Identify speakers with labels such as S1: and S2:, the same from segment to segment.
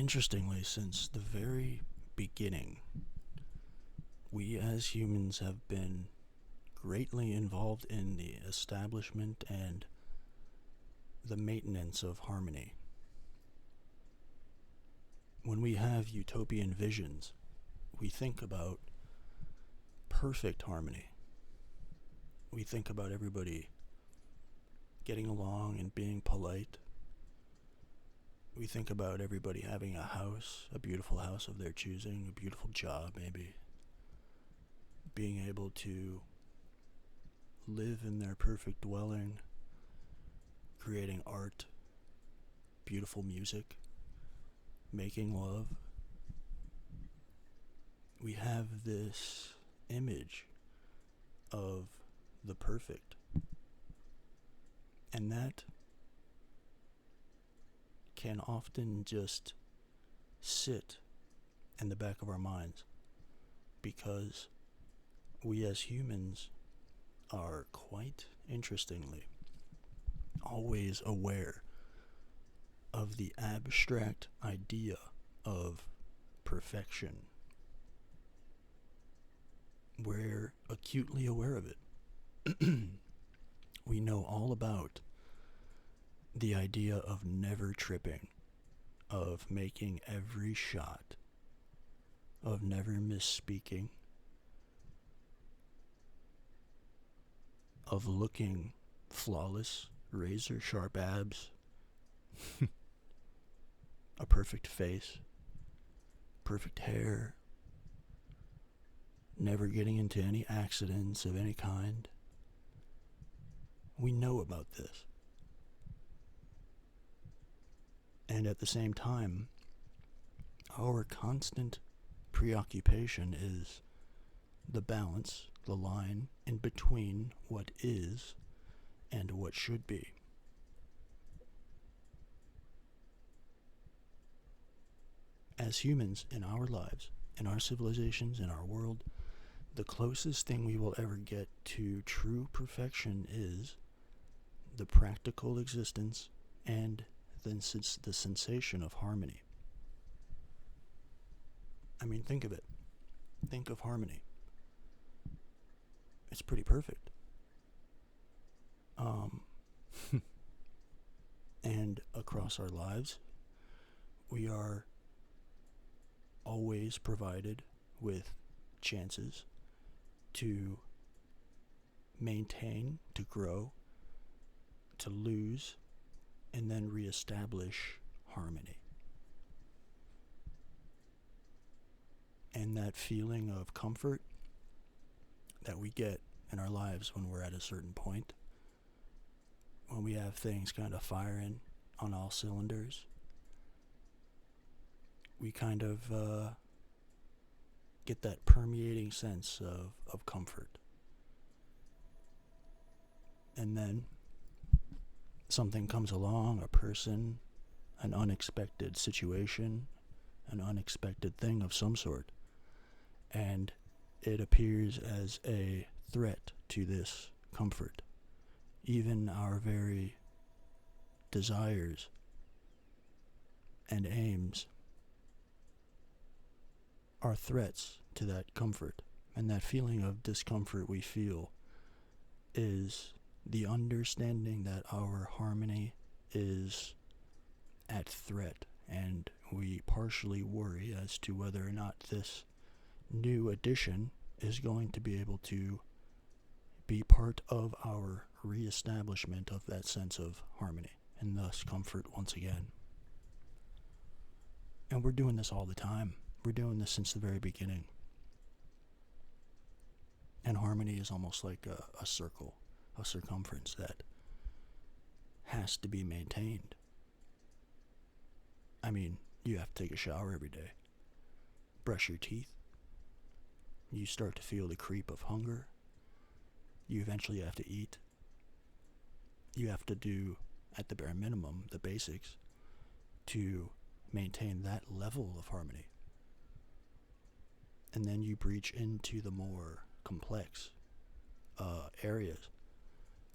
S1: Interestingly, since the very beginning, we as humans have been greatly involved in the establishment and the maintenance of harmony. When we have utopian visions, we think about perfect harmony. We think about everybody getting along and being polite. We think about everybody having a house, a beautiful house of their choosing, a beautiful job maybe, being able to live in their perfect dwelling, creating art, beautiful music, making love. We have this image of the perfect, and that can often just sit in the back of our minds because we as humans are quite interestingly always aware of the abstract idea of perfection. We're acutely aware of it. We know all about the idea of never tripping, of making every shot, of never misspeaking, of looking flawless, razor sharp abs, a perfect face, perfect hair, never getting into any accidents of any kind. We know about this. And at the same time, our constant preoccupation is the balance, the line in between what is and what should be. As humans in our lives, in our civilizations, in our world, the closest thing we will ever get to true perfection is the practical existence and then the sensation of harmony. I mean, think of it. Think of harmony. It's pretty perfect. And across our lives, we are always provided with chances to maintain, to grow, to lose, and then reestablish harmony. And that feeling of comfort that we get in our lives when we're at a certain point, when we have things kind of firing on all cylinders, we kind of get that permeating sense of comfort. And then something comes along, a person, an unexpected situation, an unexpected thing of some sort, and it appears as a threat to this comfort. Even our very desires and aims are threats to that comfort, and that feeling of discomfort we feel is the understanding that our harmony is at threat, and we partially worry as to whether or not this new addition is going to be able to be part of our reestablishment of that sense of harmony and thus comfort once again. And we're doing this all the time. We're doing this since the very beginning. And harmony is almost like a circle, a circumference that has to be maintained. I mean, you have to take a shower every day, brush your teeth. You start to feel the creep of hunger. You eventually have to eat. You have to do, at the bare minimum, the basics to maintain that level of harmony. And then you breach into the more complex areas,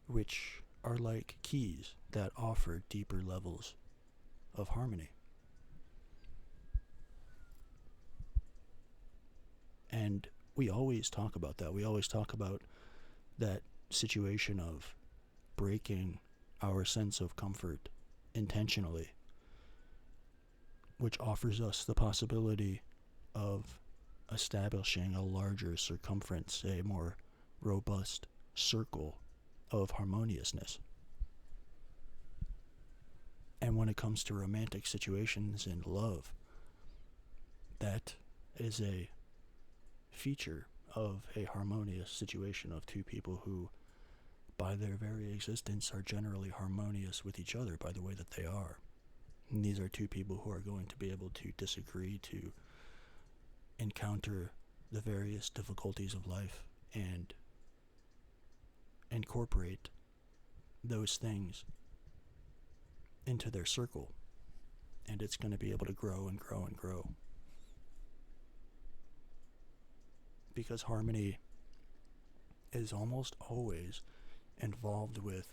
S1: which are like keys that offer deeper levels of harmony. we always talk about that. We always talk about that situation of breaking our sense of comfort intentionally, which offers us the possibility of establishing a larger circumference, a more robust circle of harmoniousness. And when it comes to romantic situations and love, that is a feature of a harmonious situation of two people who, by their very existence, are generally harmonious with each other by the way that they are. And these are two people who are going to be able to disagree, to encounter the various difficulties of life, and incorporate those things into their circle. And it's going to be able to grow and grow and grow. Because harmony is almost always involved with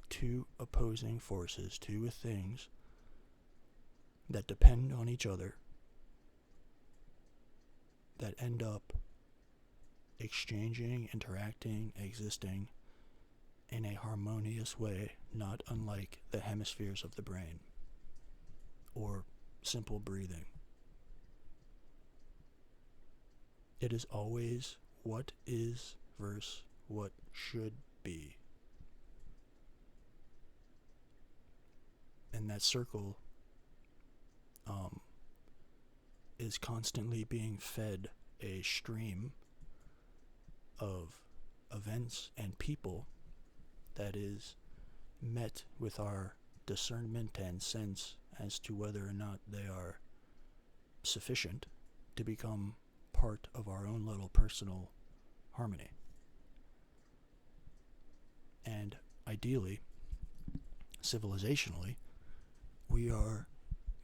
S1: two opposing forces, two things that depend on each other, that end up exchanging, interacting, existing in a harmonious way, not unlike the hemispheres of the brain or simple breathing. It is always what is versus what should be. And that circle is constantly being fed a stream of events and people that is met with our discernment and sense as to whether or not they are sufficient to become part of our own little personal harmony. And ideally, civilizationally, we are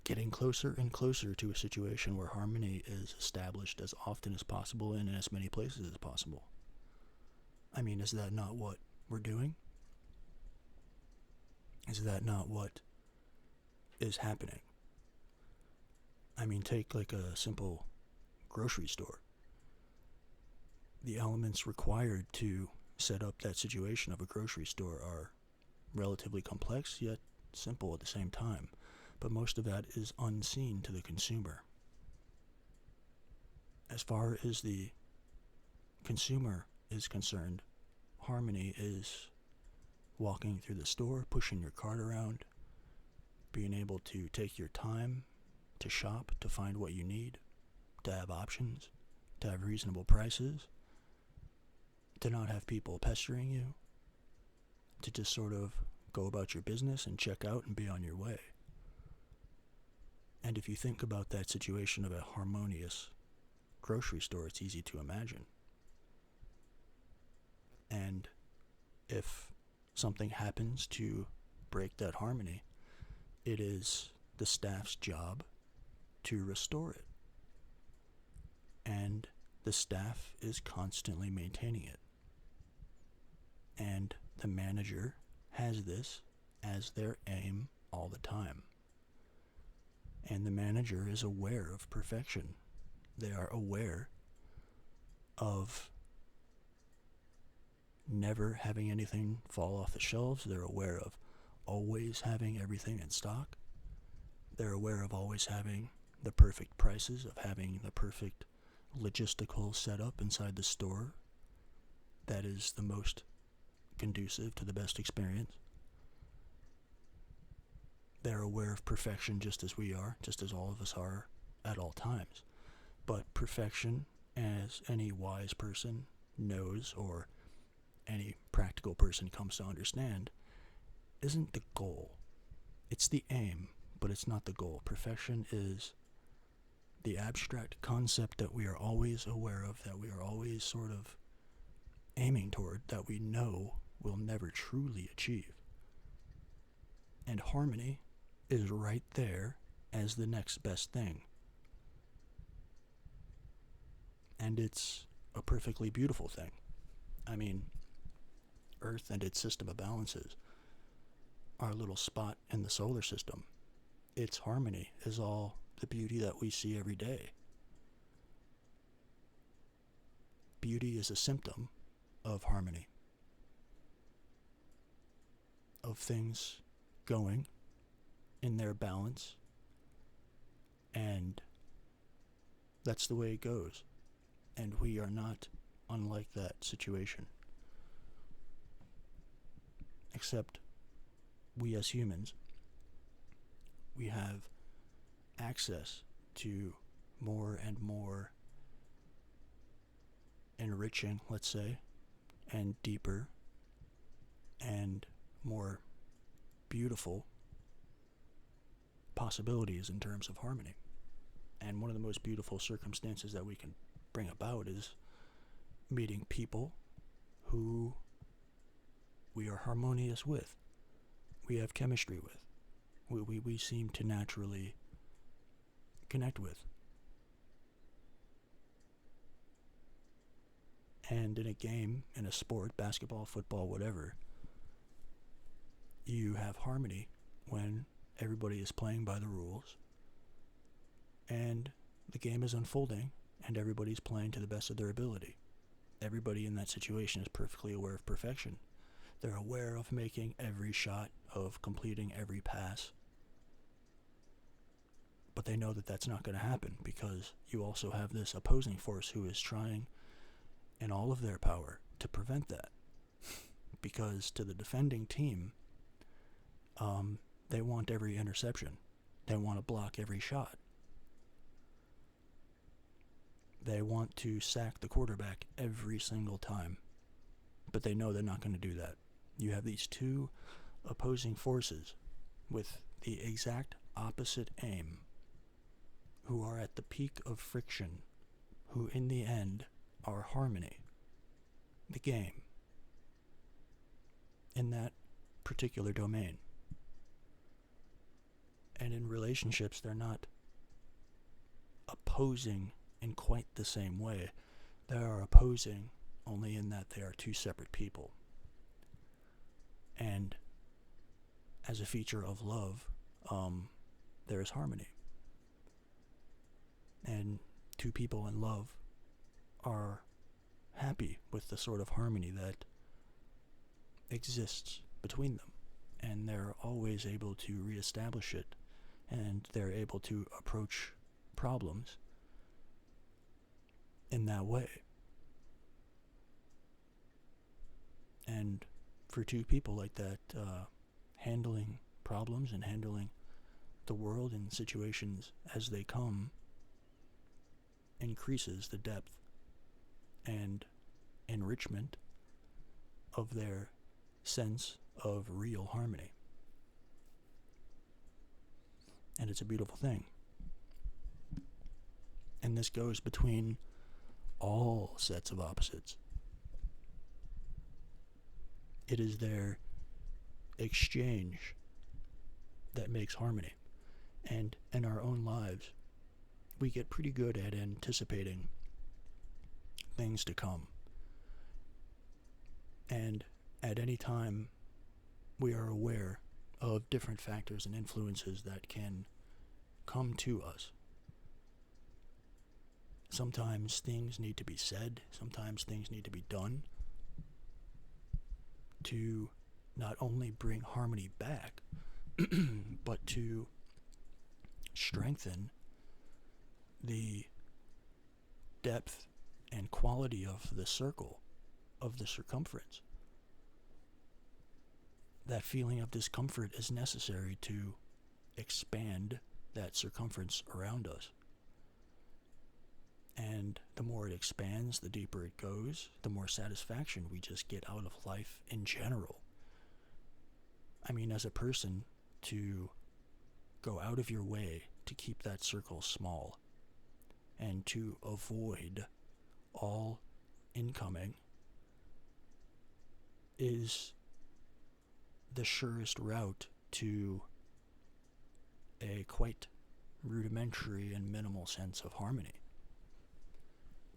S1: getting closer and closer to a situation where harmony is established as often as possible and in as many places as possible. I mean, is that not what we're doing? Is that not what is happening? I mean, take like a simple grocery store. The elements required to set up that situation of a grocery store are relatively complex, yet simple at the same time. But most of that is unseen to the consumer. As far as the consumer is concerned, harmony is walking through the store, pushing your cart around, being able to take your time to shop, to find what you need, to have options, to have reasonable prices, to not have people pestering you, to just sort of go about your business and check out and be on your way. And if you think about that situation of a harmonious grocery store, it's easy to imagine. And if something happens to break that harmony, it is the staff's job to restore it. And the staff is constantly maintaining it. And the manager has this as their aim all the time. And the manager is aware of perfection. They are aware of never having anything fall off the shelves. They're aware of always having everything in stock. They're aware of always having the perfect prices, of having the perfect logistical setup inside the store that is the most conducive to the best experience. They're aware of perfection just as we are, just as all of us are at all times. But perfection, as any wise person knows, or any practical person comes to understand, isn't the goal. It's the aim, but it's not the goal. Perfection is the abstract concept that we are always aware of, that we are always sort of aiming toward, that we know we'll never truly achieve. And harmony is right there as the next best thing. And it's a perfectly beautiful thing. I mean, Earth and its system of balances, our little spot in the solar system, its harmony is all the beauty that we see every day. beauty is a symptom of harmony, of things going in their balance, and that's the way it goes. And we are not unlike that situation. Except we as humans, we have access to more and more enriching, let's say, and deeper and more beautiful possibilities in terms of harmony. And one of the most beautiful circumstances that we can bring about is meeting people who we are harmonious with, we have chemistry with, we seem to naturally connect with. And in a game, in a sport, basketball, football, whatever, you have harmony when everybody is playing by the rules and the game is unfolding and everybody's playing to the best of their ability. Everybody in that situation is perfectly aware of perfection. They're aware of making every shot, of completing every pass. But they know that that's not going to happen because you also have this opposing force who is trying in all of their power to prevent that. Because to the defending team, they want every interception. They want to block every shot. They want to sack the quarterback every single time. But they know they're not going to do that. You have these two opposing forces with the exact opposite aim, who are at the peak of friction, who in the end are harmony, the game, in that particular domain. And in relationships, they're not opposing in quite the same way. They are opposing only in that they are two separate people. And as a feature of love, there is harmony. And two people in love are happy with the sort of harmony that exists between them. And they're always able to reestablish it. And they're able to approach problems in that way. And for two people like that, handling problems and handling the world and situations as they come increases the depth and enrichment of their sense of real harmony. And it's a beautiful thing. And this goes between all sets of opposites. It is their exchange that makes harmony. And in our own lives, we get pretty good at anticipating things to come. And at any time, we are aware of different factors and influences that can come to us. Sometimes things need to be said, sometimes things need to be done to not only bring harmony back, but to strengthen the depth and quality of the circle, of the circumference. That feeling of discomfort is necessary to expand that circumference around us. And the more it expands, the deeper it goes, the more satisfaction we just get out of life in general. I mean, as a person, to go out of your way to keep that circle small and to avoid all incoming is the surest route to a quite rudimentary and minimal sense of harmony.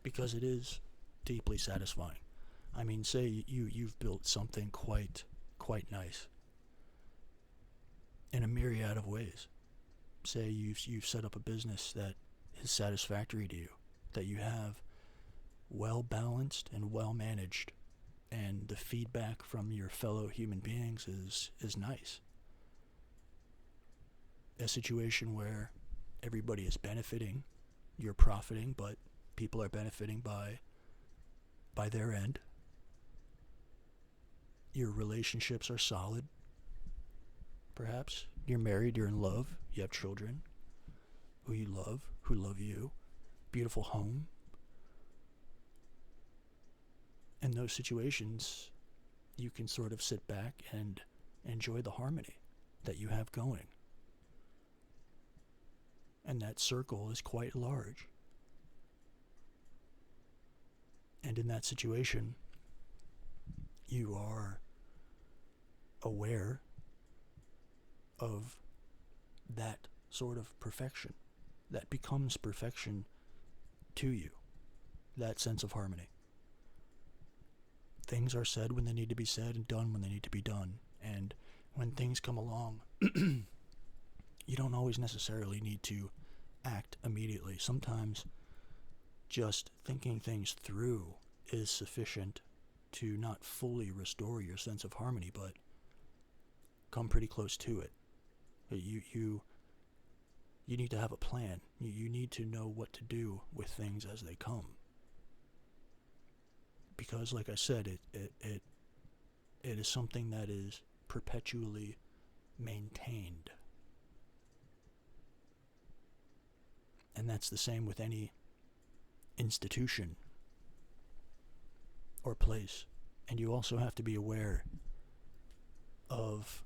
S1: Because it is deeply satisfying. I mean, say you've built something quite nice in a myriad of ways. Say you've set up a business that is satisfactory to you, that you have well balanced and well managed, and the feedback from your fellow human beings is nice. A situation where everybody is benefiting, you're profiting, but people are benefiting by their end. Your relationships are solid. Perhaps you're married, you're in love, you have children who you love, who love you, beautiful home. In those situations, you can sort of sit back and enjoy the harmony that you have going. And that circle is quite large. And in that situation, you are aware of that sort of perfection that becomes perfection to you, that sense of harmony. Things are said when they need to be said and done when they need to be done. And when things come along, you don't always necessarily need to act immediately. Sometimes just thinking things through is sufficient to not fully restore your sense of harmony, but come pretty close to it. You need to have a plan. You need to know what to do with things as they come. Because, like I said, it is something that is perpetually maintained. And that's the same with any institution or place. And you also have to be aware of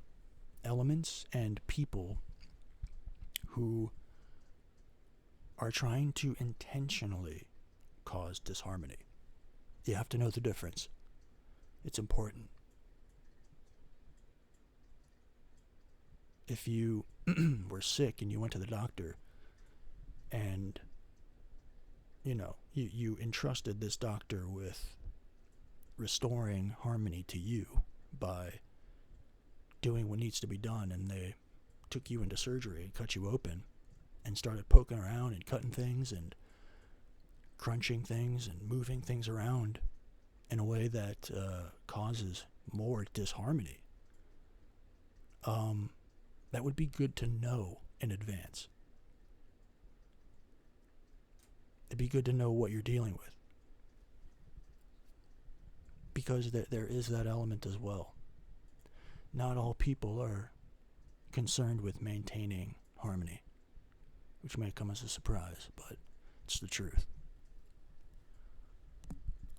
S1: elements and people who are trying to intentionally cause disharmony. You have to know the difference. It's important. If you were sick and you went to the doctor and, you entrusted this doctor with restoring harmony to you by doing what needs to be done, and they took you into surgery and cut you open and started poking around and cutting things and crunching things and moving things around in a way that causes more disharmony, that would be good to know in advance. It'd be good to know what you're dealing with, because there is that element as well. Not all people are concerned with maintaining harmony, which may come as a surprise, but it's the truth.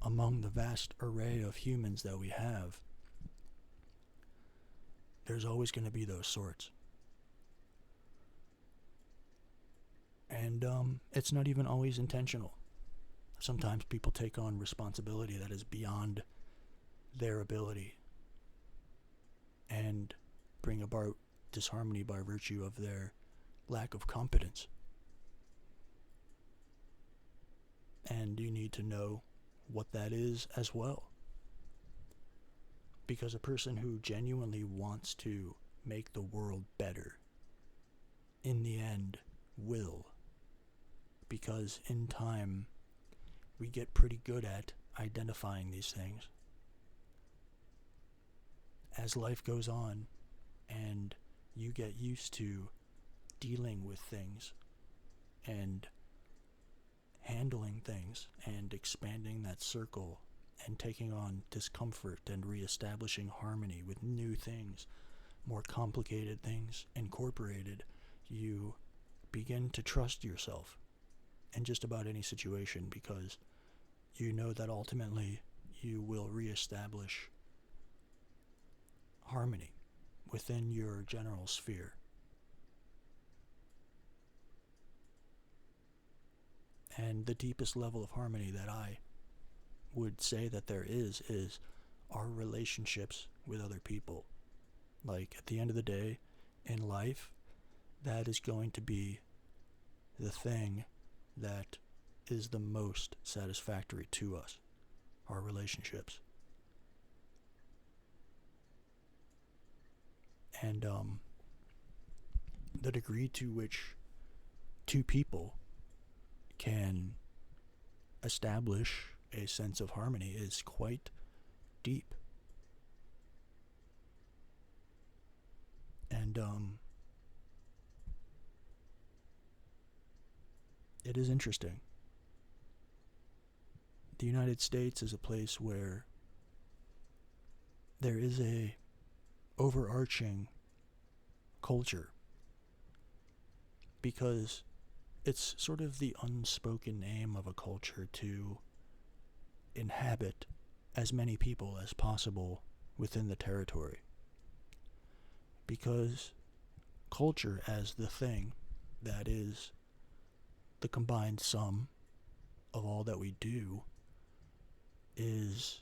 S1: Among the vast array of humans that we have, there's always going to be those sorts. And it's not even always intentional. Sometimes people take on responsibility that is beyond their ability and bring about disharmony by virtue of their lack of competence. And you need to know what that is as well. Because a person who genuinely wants to make the world better, in the end, will. Because in time, we get pretty good at identifying these things. As life goes on, and you get used to dealing with things, and handling things, and expanding that circle, and taking on discomfort, and reestablishing harmony with new things, more complicated things incorporated, you begin to trust yourself in just about any situation, because you know that ultimately you will reestablish harmony within your general sphere. And the deepest level of harmony that I would say that there is our relationships with other people. Like, at the end of the day, in life, that is going to be the thing that is the most satisfactory to us, our relationships. And the degree to which two people can establish a sense of harmony is quite deep. And it is interesting. The United States is a place where there is a overarching culture, because it's sort of the unspoken aim of a culture to inhabit as many people as possible within the territory. Because culture, as the thing that is the combined sum of all that we do, is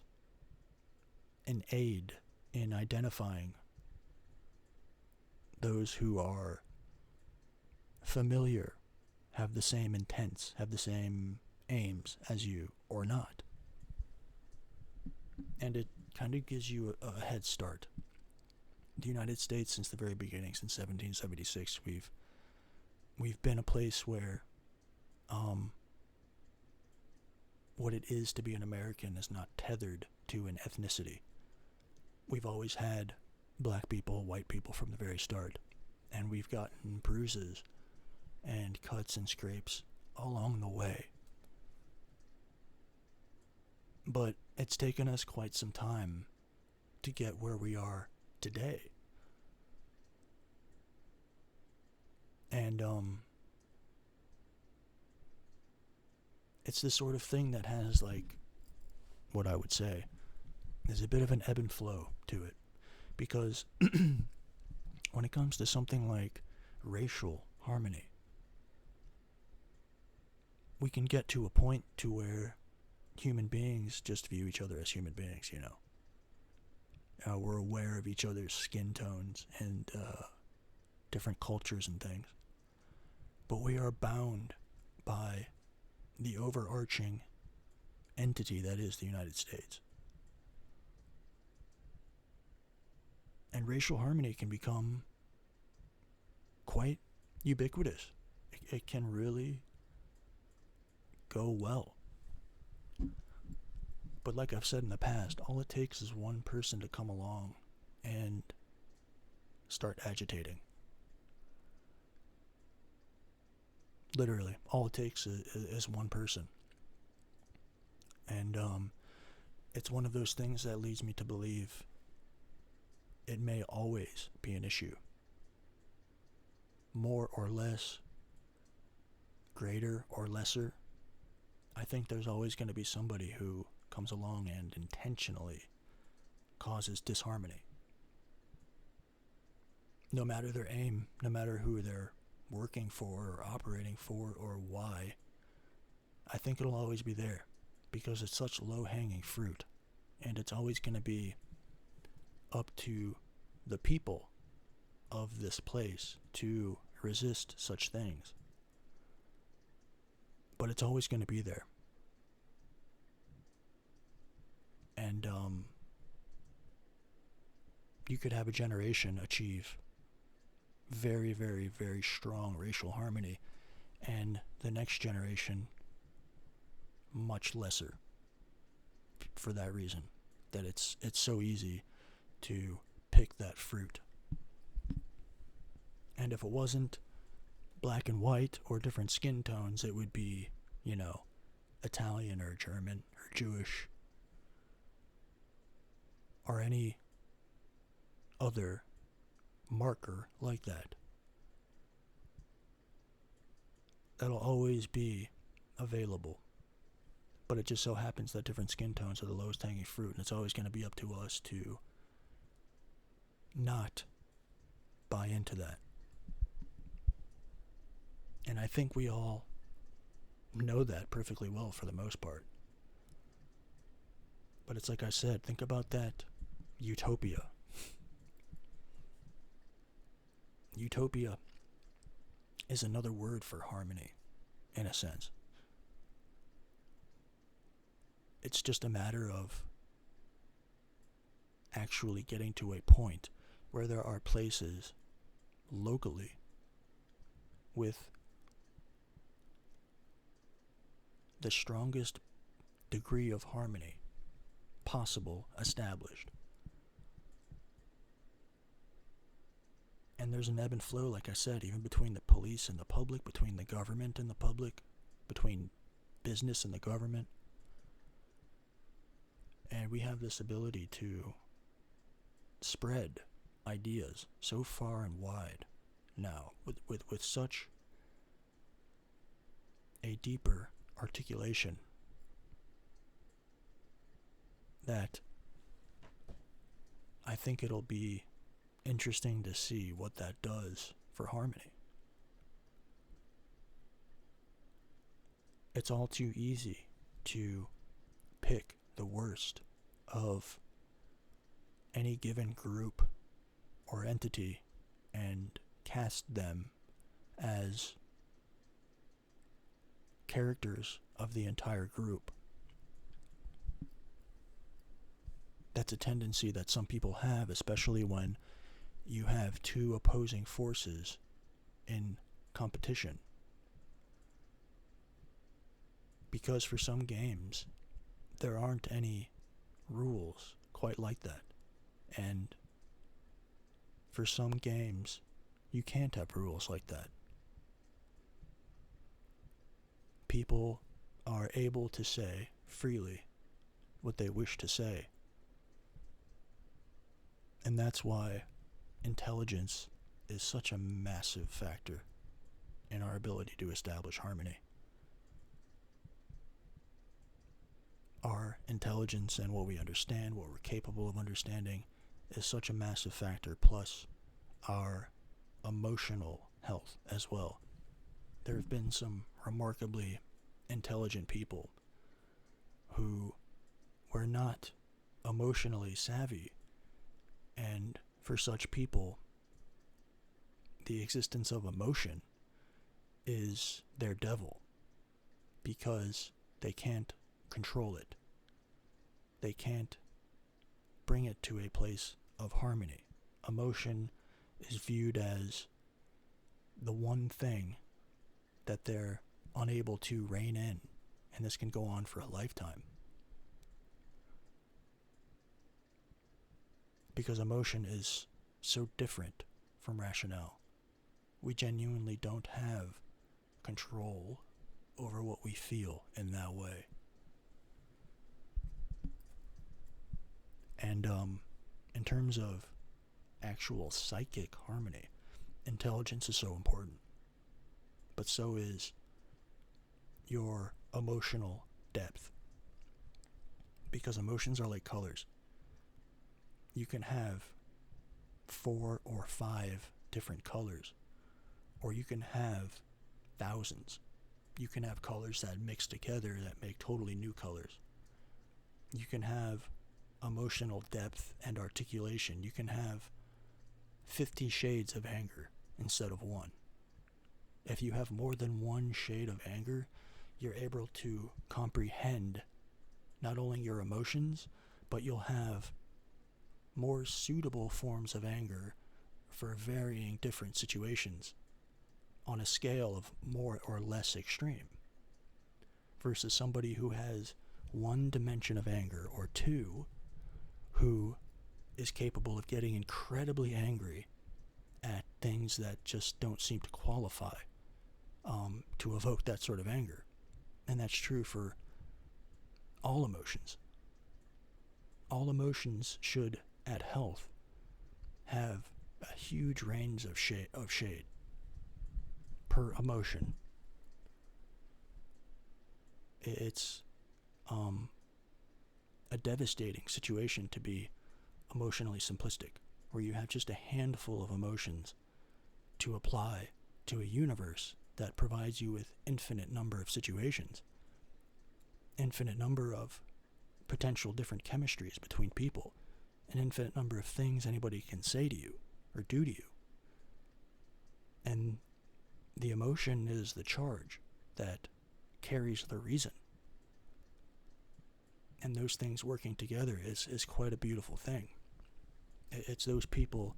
S1: an aid in identifying those who are familiar, have the same intents, have the same aims as you, or not. And it kind of gives you a head start. The United States, since the very beginning, since 1776, we've been a place where what it is to be an American is not tethered to an ethnicity. We've always had black people, white people from the very start, and we've gotten bruises and cuts and scrapes along the way. But it's taken us quite some time to get where we are today. And it's the sort of thing that has, like, what I would say is a bit of an ebb and flow to it. Because when it comes to something like racial harmony, we can get to a point to where human beings just view each other as human beings, you know. We're aware of each other's skin tones and different cultures and things. But we are bound by the overarching entity that is the United States. And racial harmony can become quite ubiquitous. It can really go well. But like I've said in the past, all it takes is one person to come along and start agitating. Literally, all it takes is one person. And it's one of those things that leads me to believe it may always be an issue. More or less, greater or lesser, I think there's always going to be somebody who comes along and intentionally causes disharmony. No matter their aim, no matter who they're working for or operating for or why, I think it'll always be there because it's such low-hanging fruit, and it's always going to be up to the people of this place to resist such things. But it's always going to be there. And you could have a generation achieve very, very, very strong racial harmony, and the next generation much lesser, for that reason, that it's so easy to pick that fruit. And if it wasn't black and white or different skin tones, it would be, you know, Italian or German or Jewish or any other marker like that. That'll always be available. But it just so happens that different skin tones are the lowest hanging fruit, and it's always going to be up to us to not buy into that. And I think we all know that perfectly well for the most part. But it's like I said, think about that utopia. Utopia is another word for harmony, in a sense. It's just a matter of actually getting to a point where there are places locally with the strongest degree of harmony possible established. And there's an ebb and flow, like I said, even between the police and the public, between the government and the public, between business and the government. And we have this ability to spread ideas so far and wide now with such a deeper articulation that I think it'll be interesting to see what that does for harmony. It's all too easy to pick the worst of any given group or entity and cast them as characters of the entire group. That's a tendency that some people have, especially when you have two opposing forces in competition. Because for some games, there aren't any rules quite like that. And for some games, you can't have rules like that. People are able to say freely what they wish to say. And that's why intelligence is such a massive factor in our ability to establish harmony. Our intelligence and what we understand, what we're capable of understanding, is such a massive factor, plus our emotional health as well. There have been some remarkably intelligent people who were not emotionally savvy, and for such people, the existence of emotion is their devil, because they can't control it. They can't bring it to a place of harmony. Emotion is viewed as the one thing that they're unable to rein in, and this can go on for a lifetime. Because emotion is so different from rationale. We genuinely don't have control over what we feel in that way. And in terms of actual psychic harmony, intelligence is so important. But so is your emotional depth. Because emotions are like colors. You can have 4 or 5 different colors, or you can have thousands. You can have colors that mix together that make totally new colors. You can have emotional depth and articulation. You can have 50 shades of anger instead of one. If you have more than one shade of anger, you're able to comprehend not only your emotions, but you'll have more suitable forms of anger for varying different situations on a scale of more or less extreme, versus somebody who has one dimension of anger or two, who is capable of getting incredibly angry at things that just don't seem to qualify to evoke that sort of anger. And that's true for all emotions. All emotions should, at health, have a huge range of shade per emotion. It's a devastating situation to be emotionally simplistic, where you have just a handful of emotions to apply to a universe that provides you with infinite number of situations, infinite number of potential different chemistries between people, an infinite number of things anybody can say to you or do to you. And the emotion is the charge that carries the reason. And those things working together is quite a beautiful thing. It's those people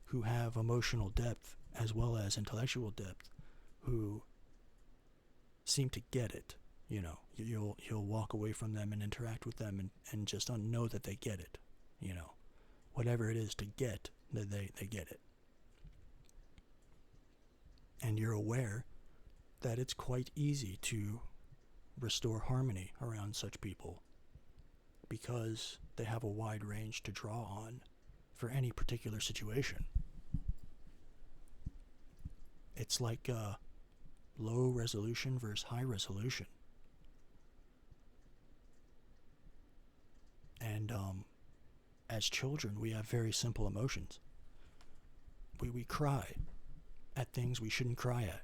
S1: who have emotional depth as well as intellectual depth who seem to get it. You'll walk away from them and interact with them and just know that they get it. Whatever it is to get, that they get it. And you're aware that it's quite easy to restore harmony around such people because they have a wide range to draw on for any particular situation. It's like low resolution versus high resolution. And as children, we have very simple emotions. We cry at things we shouldn't cry at.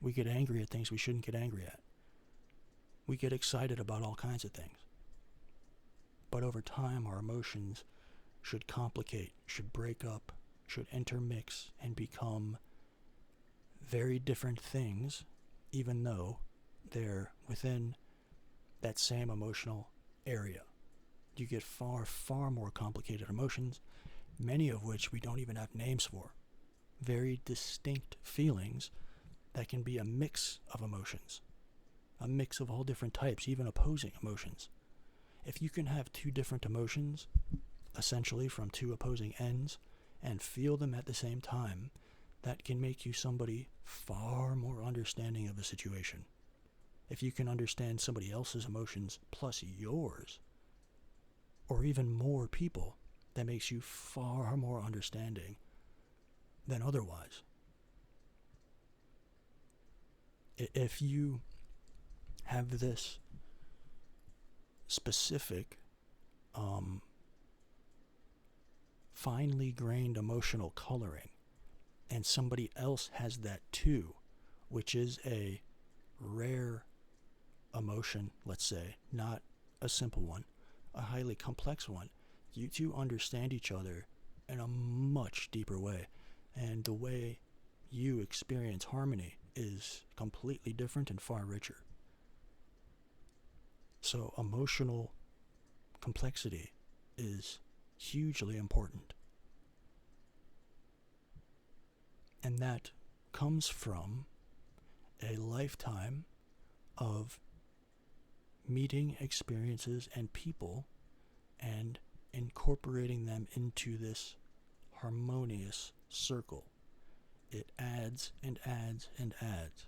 S1: We get angry at things we shouldn't get angry at. We get excited about all kinds of things. But over time, our emotions should complicate, should break up, should intermix and become very different things, even though they're within that same emotional area. You get far, far more complicated emotions, many of which we don't even have names for. Very distinct feelings that can be a mix of emotions, a mix of all different types, even opposing emotions. If you can have two different emotions, essentially from two opposing ends, and feel them at the same time, that can make you somebody far more understanding of a situation. If you can understand somebody else's emotions plus yours, or even more people, that makes you far more understanding than otherwise. If you have this specific, finely grained emotional coloring, and somebody else has that too, which is a rare emotion, let's say, not a simple one, a highly complex one, you two understand each other in a much deeper way. And the way you experience harmony is completely different and far richer. So emotional complexity is hugely important. And that comes from a lifetime of meeting experiences and people and incorporating them into this harmonious circle. It adds and adds and adds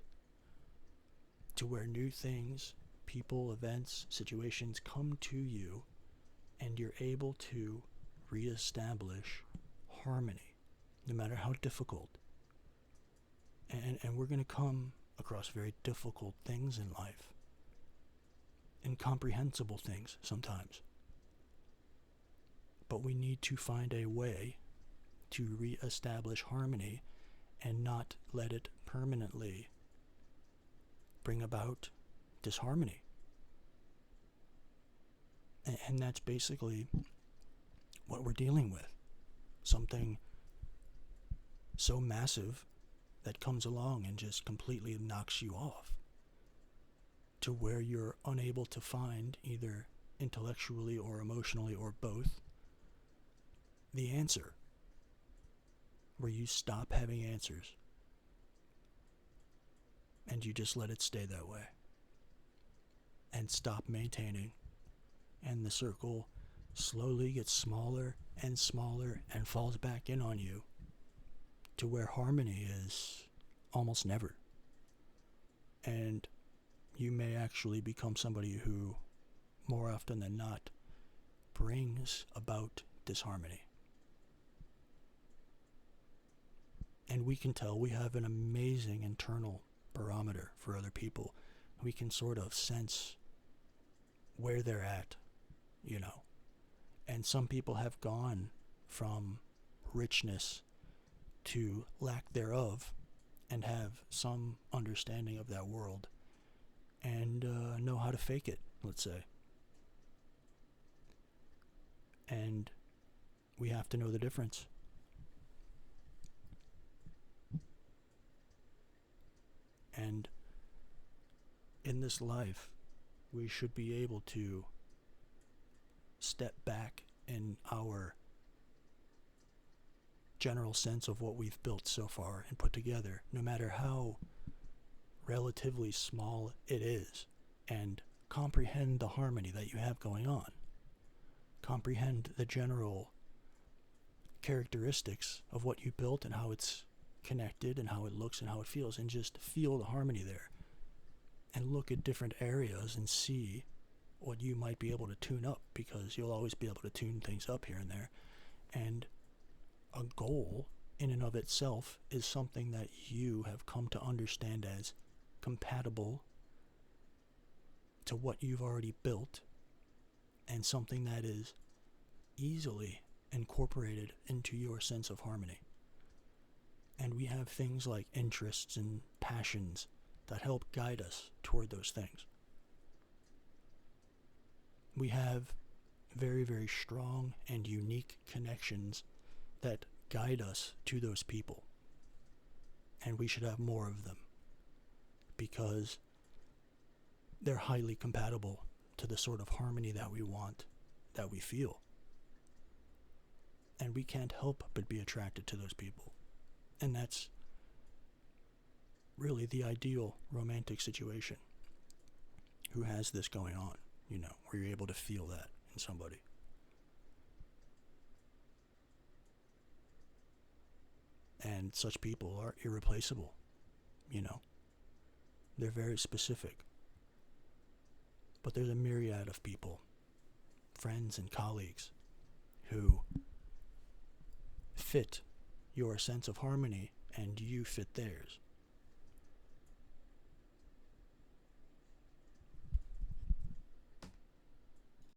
S1: to where new things, people, events, situations come to you, and you're able to reestablish harmony, no matter how difficult. And we're going to come across very difficult things in life, incomprehensible things sometimes. But we need to find a way to reestablish harmony and not let it permanently bring about disharmony. And that's basically what we're dealing with. Something so massive that comes along and just completely knocks you off to where you're unable to find, either intellectually or emotionally or both, the answer. Where you stop having answers and you just let it stay that way and stop maintaining, and the circle slowly gets smaller and smaller and falls back in on you to where harmony is almost never. And you may actually become somebody who, more often than not, brings about disharmony. And we can tell we have an amazing internal barometer for other people. We can sort of sense where they're at, And some people have gone from richness to lack thereof and have some understanding of that world and know how to fake it, let's say. And we have to know the difference. And in this life, we should be able to step back in our general sense of what we've built so far and put together, no matter how relatively small it is, and comprehend the harmony that you have going on. Comprehend the general characteristics of what you built and how it's connected and how it looks and how it feels, and just feel the harmony there. And look at different areas and see what you might be able to tune up, because you'll always be able to tune things up here and there. And a goal in and of itself is something that you have come to understand as compatible to what you've already built, and something that is easily incorporated into your sense of harmony. And we have things like interests and passions that help guide us toward those things. We have very, very strong and unique connections that guide us to those people. And we should have more of them, because they're highly compatible to the sort of harmony that we want, that we feel. And we can't help but be attracted to those people. And that's really the ideal romantic situation. Who has this going on, where you're able to feel that in somebody. And such people are irreplaceable, They're very specific. But there's a myriad of people, friends and colleagues, who fit your sense of harmony and you fit theirs.